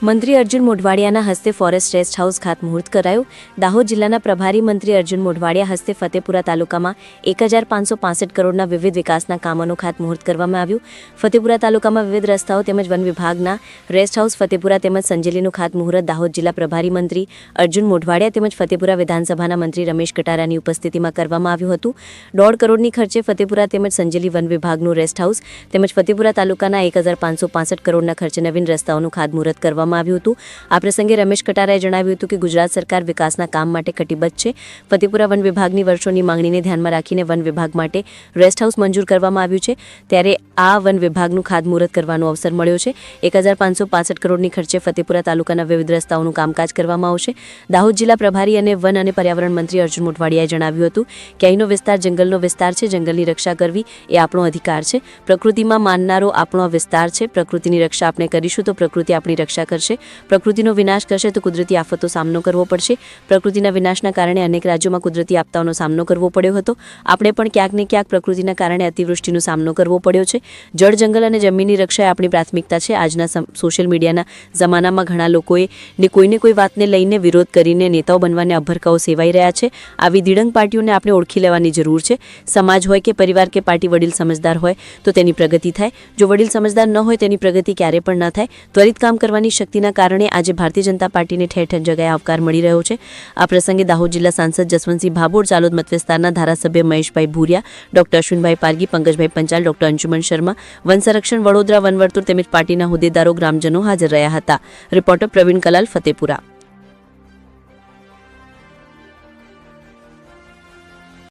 મંત્રી અર્જુન મોઢવાડિયાના હસ્તે forest rest house ખાતમુહૂર્ત કરાયું। દાહોદ જિલ્લાના પ્રભારી મંત્રી અર્જુન મોઢવાડિયા હસ્તે ફતેપુરા તાલુકામાં 1565 કરોડના વિવિધ વિકાસના કામોનું ખાતમુહૂર્ત કરવામાં આવ્યું। ફતેપુરા તાલુકામાં વિવિધ રસ્તાઓ તેમજ વન વિભાગના રેસ્ટ હાઉસ ફતેપુરા તેમજ સંજેલીનું ખાતમુહૂર્ત દાહોદ જિલ્લા પ્રભારી મંત્રી અર્જુન મોઢવાડિયા તેમજ ફતેપુરા વિધાનસભાના મંત્રી રમેશ કટારાની ઉપસ્થિતિમાં કરવામાં આવ્યું હતું। 1.5 કરોડની ખર્ચે ફતેપુરા તેમજ સંજેલી વન વિભાગનું રેસ્ટ હાઉસ તેમજ ફતેપુરા તાલુકાના 1565 કરોડના ખર્ચે નવીન રસ્તાઓનું ખાતમુહૂર્ત કરવામાં આવ્યું હતું। આ પ્રસંગે રમેશ કટારાએ જણાવ્યું હતું કે ગુજરાત સરકાર વિકાસના કામ માટે કટિબદ્ધ છે। ફતેપુરા વન વિભાગની વર્ષોની માંગણીને ધ્યાનમાં રાખીને વન વિભાગ માટે રેસ્ટ હાઉસ મંજૂર કરવામાં આવ્યું છે, ત્યારે આ વન વિભાગનું ખાતમુહૂર્ત કરવાનો અવસર મળ્યો છે। 1565 કરોડની ખર્ચે ફતેપુરા તાલુકાના વિવિધ રસ્તાઓનું કામકાજ કરવામાં આવશે। દાહોદ જિલ્લા પ્રભારી અને વન અને પર્યાવરણ મંત્રી અર્જુન મોઢવાડિયાએ જણાવ્યું હતું કે અહીંનો વિસ્તાર જંગલનો વિસ્તાર છે। જંગલની રક્ષા કરવી એ આપણો અધિકાર છે। પ્રકૃતિમાં માનનારો આપણો વિસ્તાર છે। પ્રકૃતિની રક્ષા આપણે કરીશું તો પ્રકૃતિ આપણી રક્ષા કરશે। પ્રકૃતિનો વિનાશ કરશે તો કુદરતી આફતો સામનો કરવો પડશે। પ્રકૃતિના વિનાશના કારણે અનેક રાજ્યોમાં કુદરતી આપદાઓનો સામનો કરવો પડ્યો હતો। આપણે પણ ક્યાંક ને ક્યાંક પ્રકૃતિના કારણે અતિવૃષ્ટિનો સામનો કરવો પડ્યો છે। જળ, જંગલ અને જમીનની રક્ષા એ આપણી પ્રાથમિકતા છે। આજના સોશિયલ મીડિયાના જમાનામાં ઘણા લોકોએ કોઈને કોઈ વાતને લઈને વિરોધ કરીને નેતાઓ બનવાને અભરકાઓ સેવાઈ રહ્યા છે। આવી દિડંગ પાર્ટીઓને આપણે ઓળખી લેવાની જરૂર છે। સમાજ હોય કે પરિવાર કે પાર્ટી વડીલ સમજદાર હોય તો તેની પ્રગતિ થાય। જો વડીલ સમજદાર ન હોય તેની પ્રગતિ ક્યારે પણ ન થાય। ત્વરિત કામ કરવાની શક્તિના કારણે આજે ભારતીય જનતા પાર્ટીને ઠેર ઠેર જગ્યાએ આવકાર મળી રહ્યો છે। આ પ્રસંગે દાહોદ જિલ્લા સાંસદ જસવંતસિંહ ભાભોર, ચાલોદ મતવિસ્તારના ધારાસભ્ય મહેશભાઈ ભૂરિયા, ડોક્ટર અશ્વિનભાઈ પારગી, પંકજભાઈ પંચાલ, ડોક્ટર અંશુમન શર્મા, વન સંરક્ષણ વડોદરા વનવર્તુળ તેમજ પાર્ટીના હોદ્દેદારો, ગ્રામજનો હાજર રહ્યા હતા। રિપોર્ટર પ્રવીણ કલાલ, ફતેપુરા।